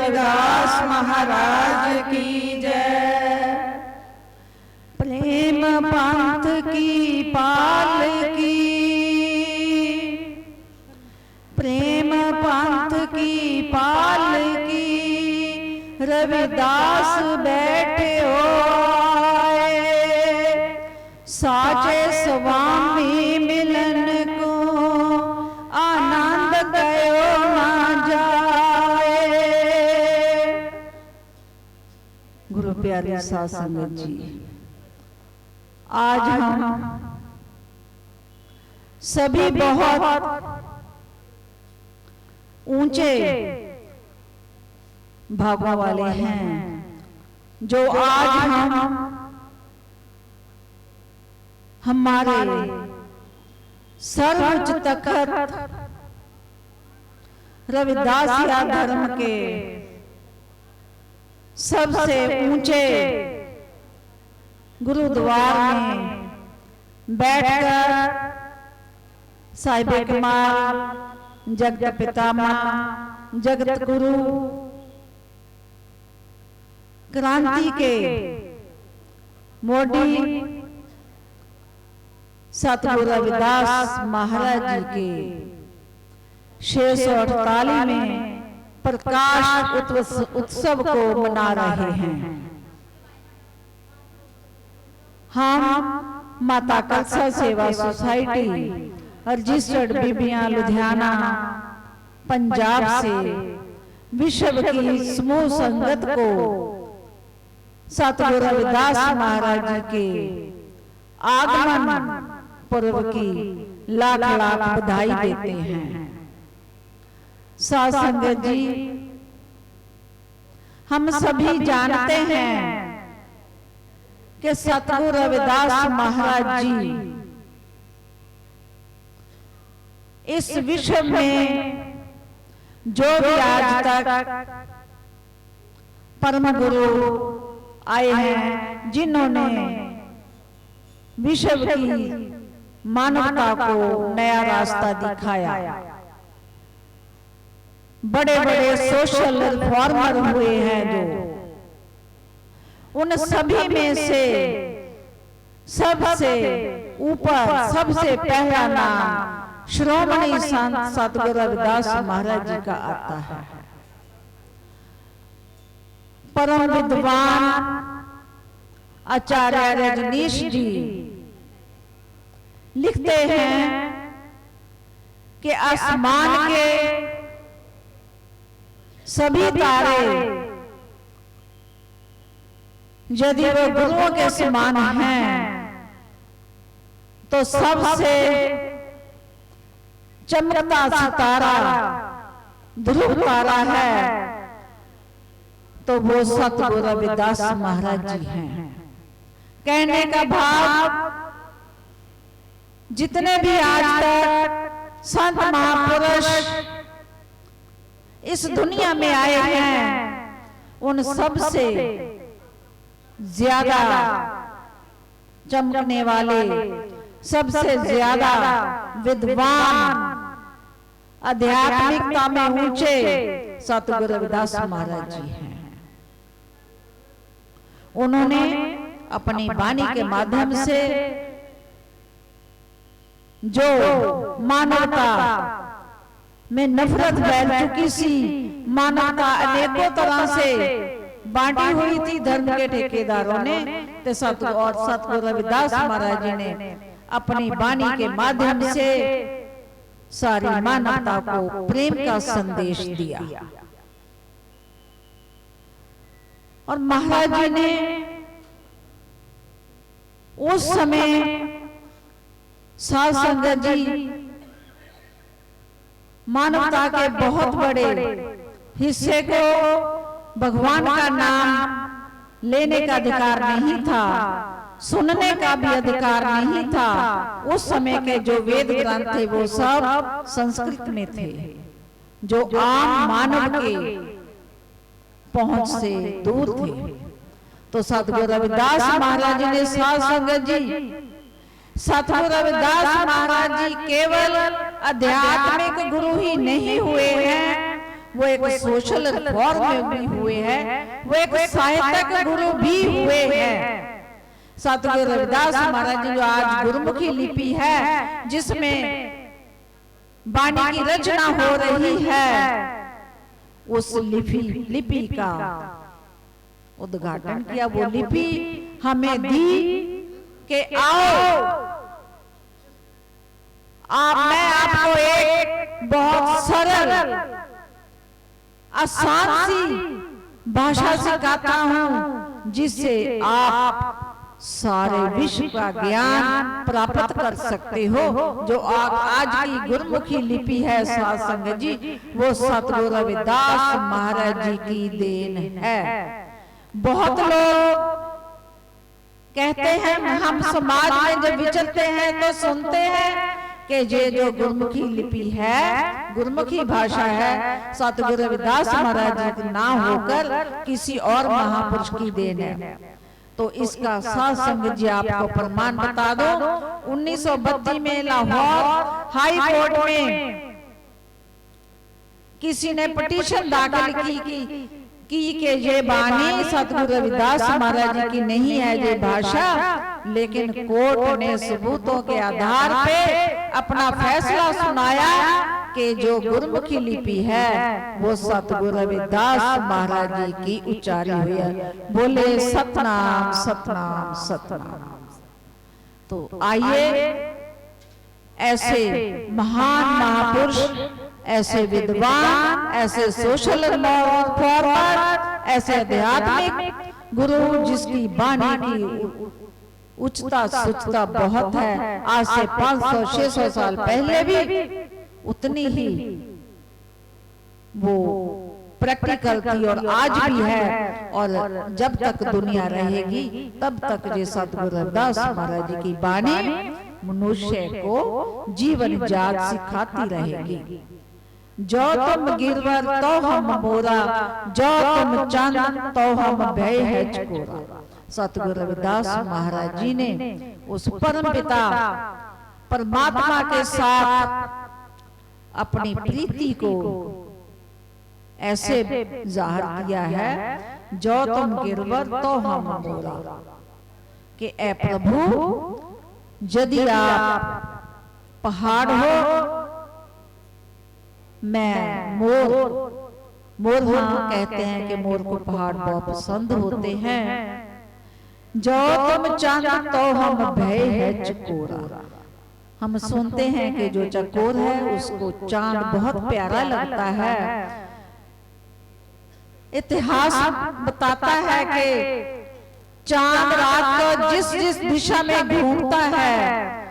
रविदास महाराज की जय। प्रेम पंथ की पालकी, प्रेम पंथ की पालकी, रविदास बैठे होए, साचे स्वामी मिलन को आनंद गयो ना जाए। गुरु प्यारे साध संगत जी, आज हम सभी बहुत ऊंचे भागों वाले हैं, जो आज हम हमारे सर्वोच्च तखत रविदासिया धर्म के सबसे ऊंचे गुरुद्वार में बैठकर साहिब कमाल, जगत पितामह, जगत गुरु, क्रांति के मोडी सतगुरु रविदास महाराज जी के 648वें प्रकाश उत्सव को मना रहे हैं। हम माता कलसा सेवा सोसाइटी रजिस्टर्ड बीबियां लुधियाना पंजाब से विश्व की समूह संगत को सतगुरु रविदास महाराज जी के आगमन पर्व की लाख लाख बधाई देते हैं। साध संगत जी, हम सभी जानते हैं कि सतगुरु रविदास महाराज जी इस विश्व में जो भी आज तक परम गुरु आए हैं, जिन्होंने विश्व की मानवता को नया रास्ता दिखाया, बड़े बड़े सोशल रिफॉर्मर हुए हैं, जो उन सभी में से सबसे ऊपर सबसे पहला नाम श्रोमणी संत सतगुरु रविदास महाराज जी का आता है। परम विद्वान आचार्य रजनीश जी लिखते हैं कि आसमान के सभी तारे यदि वो गुरुओं के समान हैं, तो सबसे चमकता सितारा ध्रुव तारा है, तो वो सतगुरु रविदास महाराज जी हैं। कहने का भाव, जितने भी आज तक संत महापुरुष इस दुनिया में आए हैं, उन सब से ज्यादा चमकने वाले, सबसे ज्यादा विद्वान, आध्यात्मिकता में ऊंचे सतगुरु रविदास महाराज जी हैं। उन्होंने अपनी वाणी के माध्यम से जो मानवता में नफरत फैल चुकी सी, मानवता अनेकों तरह से बांटी हुई थी धर्म के ठेकेदारों ने, तो सतगुरु रविदास महाराज जी ने अपनी वाणी के माध्यम से सारी मानवता को प्रेम का संदेश दिया। और महाराज जी ने उस समय साध संगत जी मानवता के बहुत बड़े हिस्से को भगवान का नाम लेने का अधिकार नहीं था, सुनने का भी अधिकार नहीं था। उस समय के जो वेद ग्रंथ थे वो सब संस्कृत में थे, जो आम मानव के पहुंच से दूर थे। तो सतगुरु रविदास महाराज जी ने साध संगत जी, सतगुरु रविदास महाराज जी केवल आध्यात्मिक गुरु ही नहीं हुए हैं, वो एक सोशल रिफॉर्म भी हुए हैं, वो एक साहित्यक गुरु भी हुए हैं। सतगुरु रविदास महाराज जी जो आज गुरुमुखी लिपि है जिसमें वाणी की रचना हो रही है, उस लिपि का उद्घाटन किया। वो लिपि हमें दी कि आओ मैं आपको एक बहुत सरल आसान सी भाषा सिखाता हूं जिससे आप सारे विश्व का ज्ञान प्राप्त कर सकते हो। जो आज की गुरुमुखी लिपि है साध संगत जी, वो सतगुरु रविदास महाराज जी की देन है। बहुत लोग कहते हैं, हम समाज में जब विचरते हैं तो सुनते हैं कि ये जो गुरुमुखी लिपि है, गुरुमुखी भाषा है, सतगुरु रविदास महाराज जी ना होकर किसी और महापुरुष की देन है। तो इसका साध संगत जी आपको प्रमाण बता दो। 1932 में लाहौर हाई कोर्ट में किसी ने पिटीशन दाखिल की कि ये वाणी सतगुरु रविदास महाराज जी की नहीं है ये भाषा, लेकिन कोर्ट ने सबूतों के आधार पे अपना फैसला सुनाया कि जो गुरुमुखी लिपि है वो सतगुरु रविदास महाराज जी की उच्चारी हुई है। बोले सतनाम सतनाम सतनाम। तो आइए ऐसे महान महापुरुष, ऐसे विद्वान, ऐसे सोशल रिफॉर्मर, ऐसे आध्यात्मिक गुरु जिसकी वाणी की उच्चता सुचता बहुत है, आज से 500-600 साल पहले भी उतनी ही वो प्रैक्टिकल थी और आज भी है, और जब तक दुनिया रहेगी तब तक ये सतगुरु रविदास महाराज जी की वाणी मनुष्य को जीवन जात सिखाती रहेगी। जो तुम गिरवर तो हम मोरा, जो तुम चंद तो हम भय है चकोरा। सतगुरु रविदास महाराज जी ने उस परम पिता परमात्मा के साथ अपनी प्रीति को ऐसे जाहिर किया है, जो तुम गिरवर तो हम मोरा, कि ए प्रभु यदि आप पहाड़ हो, मैं मोर हाँ कहते हैं कि मोर को पहाड़ बहुत पसंद होते हैं। जो तुम चंद तो हम भय है चकोरा। हम सुनते हैं कि जो चकोर है उसको चांद बहुत प्यारा लगता है। इतिहास बताता है कि चांद रात को जिस जिस दिशा में घूमता है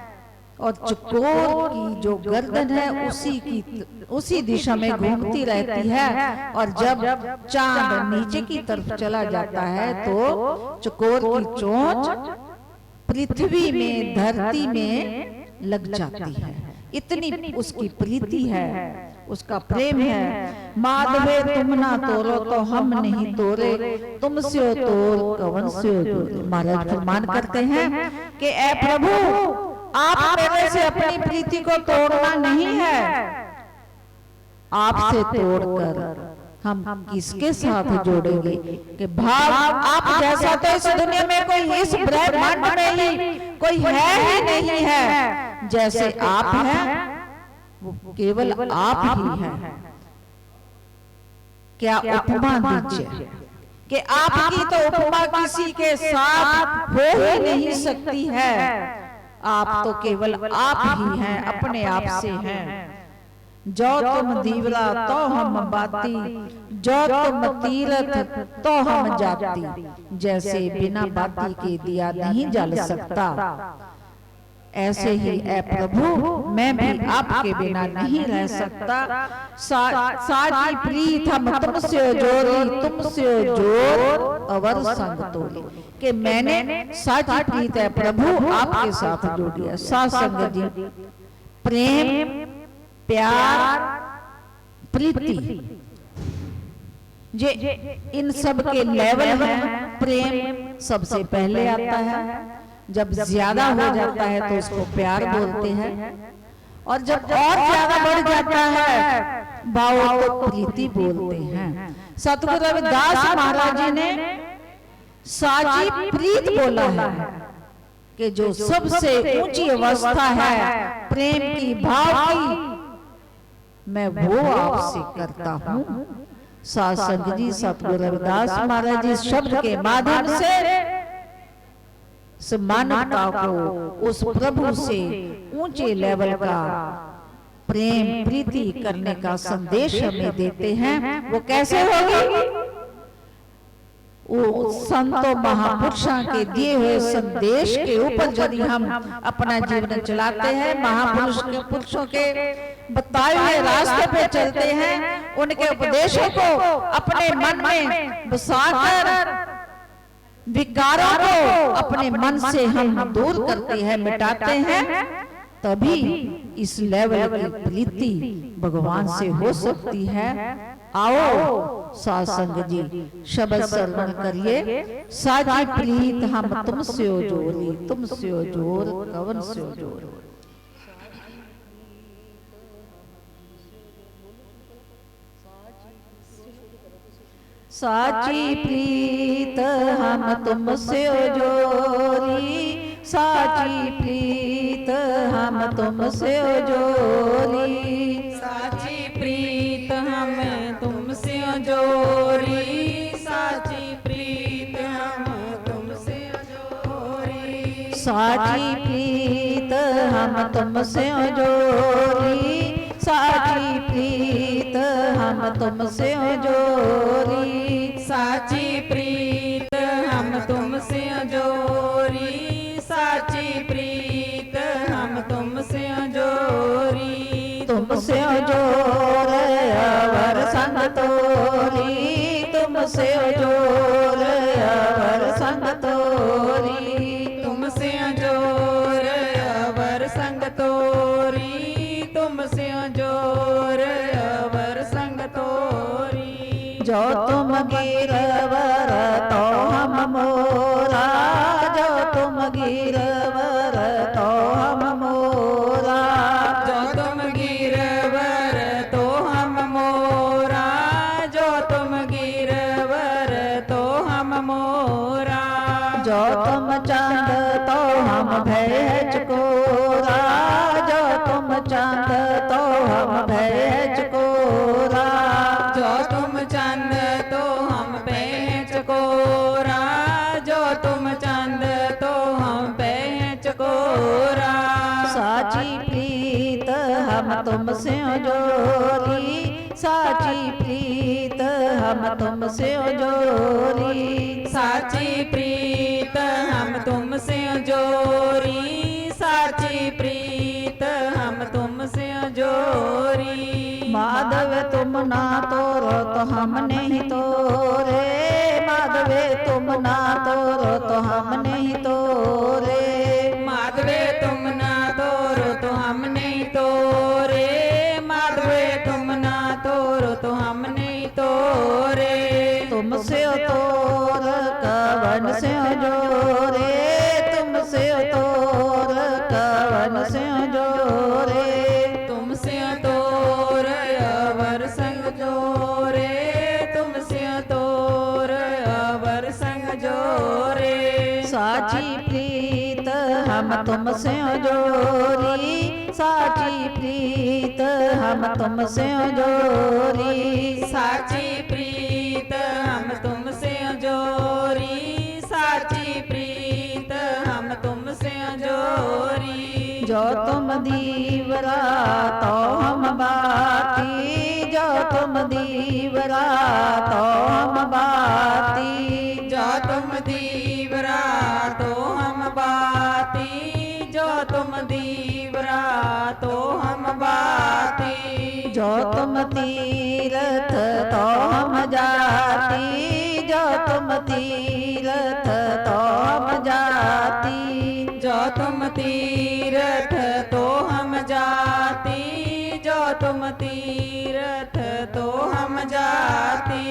और चकोर की जो गर्दन है उसी दिशा में घूमती रहती है, और जब चांद नीचे की तरफ चला जाता है तो चकोर की चोंच पृथ्वी में, धरती में लग जाती है। इतनी उसकी प्रीति है, उसका प्रेम है। माधवे तुम ना तोरो तो हम नहीं तोरे, तुमसे तोर कवन से तोरे। महाराज फरमान करते हैं कि ए प्रभु, आप मेरे से अपनी प्रीति को तोड़ना नहीं है, आपसे तोड़कर हम किसके साथ जोड़ेंगे? कि भाव आप जैसा तो इस दुनिया में कोई, इस ब्रह्मांड में ही कोई है ही नहीं है। जैसे आप हैं वो केवल आप ही हैं। क्या उपमा दीजिए कि आपकी तो उपमा किसी के साथ हो ही नहीं सकती है। आप तो केवल आप ही हैं, अपने आप से हैं। जो तुम दीवरा तो हम बाती, जो तुम तीरथ तो हम जाती। जैसे बिना बाती के दिया नहीं जल सकता, ऐसे ही ए प्रभु मैं भी आपके बिना नहीं रह सकता। साची प्रीत हम तुमसे जोड़ी, तुमसे जोड़ अवर संग तोड़ी। कि मैंने साची प्रीत है प्रभु आपके साथ जोड़ी है। साथ संग जी, प्रेम, प्यार, प्रीति, जे इन सब के लेवल हैं। प्रेम सबसे पहले आता है, जब ज्यादा हो जाता है तो उसको प्यार बोलते हैं, और जब और ज्यादा बढ़ जाता है भाव को प्रीति बोलते हैं। सतगुरु रविदास महाराज जी ने साची प्रीत बोला है कि जो सबसे ऊंची अवस्था है प्रेम की, भाव की, मैं वो आपसे करता हूँ। सासंग जी सतगुरु रविदास महाराज जी इस शब्द के माध्यम से मानवता को उस प्रभु से ऊंचे लेवल का प्रेम प्रीति करने का संदेश हमें देते हैं। वो कैसे होगी? वो संतों महापुरुषों के दिए हुए संदेश के ऊपर यदि हम अपना जीवन चलाते हैं, महापुरुष के पुरुषों के बताए हुए रास्ते पे चलते हैं, उनके उपदेशों को अपने मन में बसाकर विकारों को अपने मन से हम दूर करते हैं, मिटाते हैं, तभी इस लेवल की प्रीति भगवान से हो सकती है। आओ सासंग जी शब्द श्रवण करिए। साची प्रीत हम तुमसे जोरी, तुमसे जोर कवन से जोर। साची प्रीत हम तुमसे जोरी, साची प्रीत हम तुमसे जोरी, साची प्रीत हम तुमसे जोरी, साची प्रीत हम तुमसे जोरी, साची प्रीत हम तुमसे जोरी, साची प्रीत हम तुमसे जोरी, साची प्रीत हम तुमसे जोरी, साची प्रीत हम तुमसे जोरी, तुमसे जोर अवर संग तोरी, तुमसे जोर अवर संग तोरी, तुमसे जोर अवर संग तोरी, तुमसे जोर अवर संग तोरी, जो तुम गिरवर तो हम मोरा, जो तुम गिरवर तो हम मोरा, जो तुम गिरवर तो हम मोरा, जो तुम गिरवर तो हम मोरा, जो तुम चांद तो हम भय चकोरा, जो तुम चांद तो हम भय चकोरा, जो तुम चंद तो हम पे चकोरा, जो तुम चंद तो हम पे चकोरा, साची प्रीत हम तुमसे जोरी, साची प्रीत हम तुमसे जोरी, साची प्रीत हम तुमसे जोरी, साची प्रीत हम तुमसे जोरी, माधव तुम ना तोरो तो हम नहीं तोरे, माधवे तुम ना तोरो तो हम नहीं तोरे, माधवे तुम ना तोरो तो हम नहीं तोरे, माधवे तुम ना तोरो तो हम नहीं तोरे, तुमसे तोर कवन से जोरे, तुमसे तोर कवन से जोरे, तुमसे तोर अवर संग जोरे, तुमसे तोर अवर संग जोरे, साची प्रीत हम तुमसे जोरी, साची प्रीत हम तुमसे जोरी, साची प्रीत हम तुमसे जोरी, साची प्रीत हम तुमसे जोरी, जो तुम दीवरा तो हम बाती, जो तुम दीवरा तो हम बाती, जो तुम दीवरा तो हम बाती, जो तुम दीवरा तो हम बाती, जो तुम तीरथ तो हम जाती, जो तुम तीरथ तो हम जाती, जो तुम तीरथ तो हम जाती, जो तुम तीरथ तो हम जाती,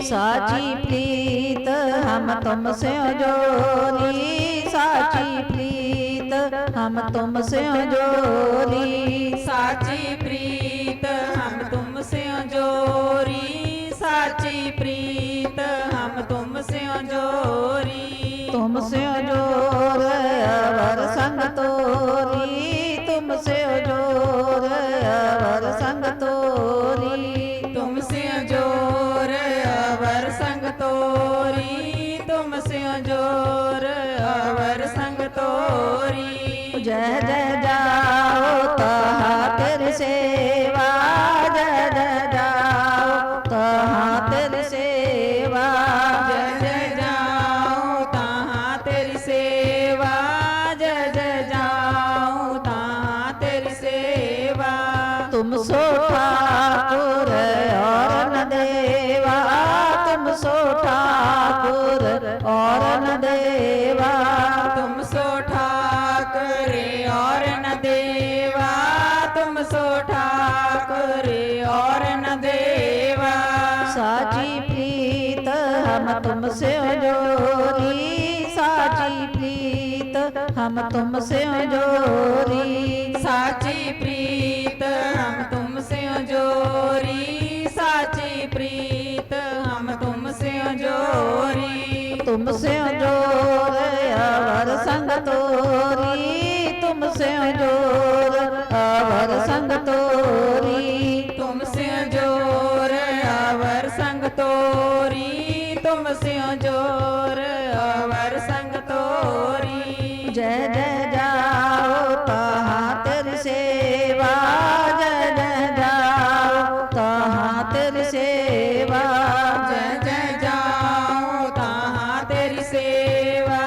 साची प्रीत हम तुमसे जोरी, साची प्रीत हम तुमसे जोरी, साची प्रीत हम तुमसे जोरी साची प्रीत हम तुमसे जोरी तुमसे जोर अवर संग तोरी तुमसे जोर अवर संग तोरी तुमसे जोर अवर संग तोरी तुमसे जोर अवर संग तोरी जय जय जाओ तहाँ तेरी सेवा जय जय जाओ तहाँ तेरी सेवा जय जय जाऊं तहाँ तेरी सेवा जय जय जाऊं तहाँ तेरी सेवा तुम सो ठाकुर और न देवा तुम सो ठाकुर और न देवा तुम सो ठाकुर और न देवा तुम सो ठाकुर और न देवा साची प्रीत हम तुमसे जोरी साची प्रीत हम तुमसे जोरी साची प्रीत हम तुमसे जोरी साची प्रीत हम तुमसे जोरी तुमसे जोर अवर संग तोरी तुमसे जोर अवर संग तोरी तुमसे जोर अवर संग तोरी तुमसे जोर अवर संग तोरी जय जय जाओ तहाँ तेरी सेवा जय जय जाओ तहाँ तेरी सेवा जय जय जाऊं तहाँ तेरी सेवा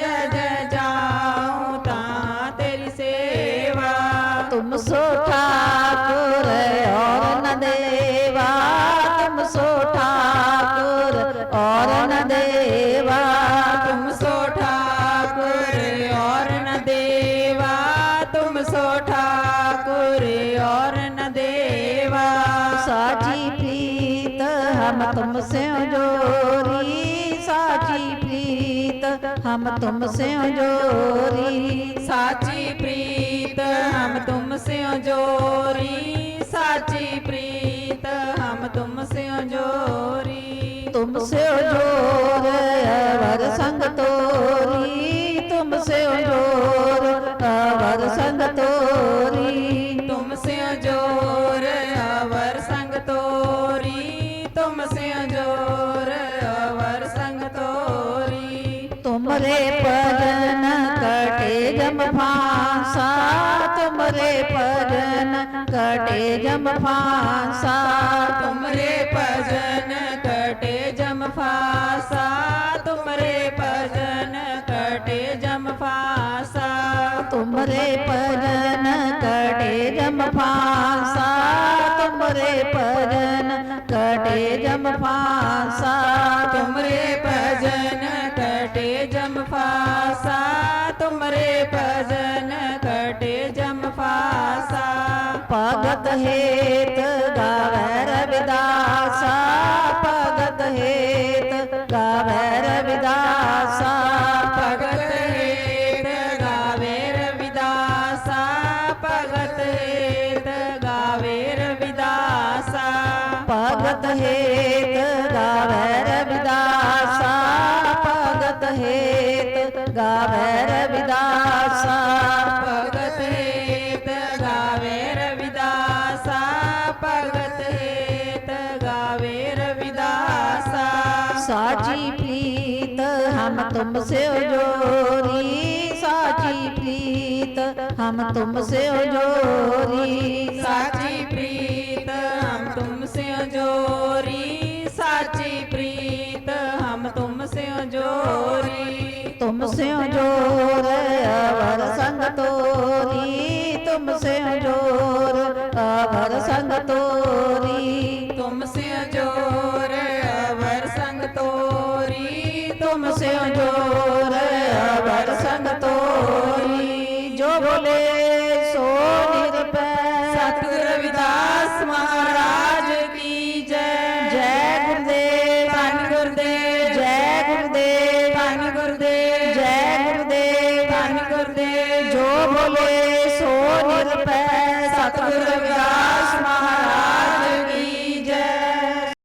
जय जय जाऊं तहाँ तेरी सेवा तुम सो ठाकुर और न देवा तुम सो ठाकुर और न देवा तुम सो ठाकुर और न देवा तुम सो ठाकुर और न देवा साची प्रीत हम तुमसे जोरी साची प्रीत हम तुमसे जोरी साची प्रीत हम तुमसे जोरी साची प्रीत हम तुमसे जोरी तुमसे जोर अवर संग तोरी तुमसे जोर अवर संग तोरी तुमसे जोर अवर संग तोरी तुमसे जोर अवर संग तोरी तुमरे भजन कटे जम फांसा तुमरे भजन कटे जम फांसा तुमरे भजन कटे जम फासा तुमरे भजन कटे जम फासा तुमरे भजन कटे जम फांसा तुमरे भजन कटे जम फांसा तुमरे भजन कटे जम फासा तुमरे भजन कटे जम फासा भगत हेत गावे रविदासा भगत हेत गावे रविदासा भगत हेत गावे रविदासा भगत हेत गावे रविदासा भगत हेत गावे रविदासा भगत हेत गावे रविदासा भगत हेत गावे रविदासा भगत हेत गावे रविदासा साची प्रीत हम तुमसे जोरी साची प्रीत हम तुमसे जोरी साची प्रीत हम तुमसे जोरी साची प्रीत हम तुमसे जोरी तुमसे जोर अवर संग तोरी तुमसे जोर अवर संग तोरी तुमसे जोर अवर संग तोरी तुमसे जोर अवर संग तोरी जो बोले सो निरपै सतगुरु रविदास महाराज की जय जय गुरुदेव धन गुरुदेव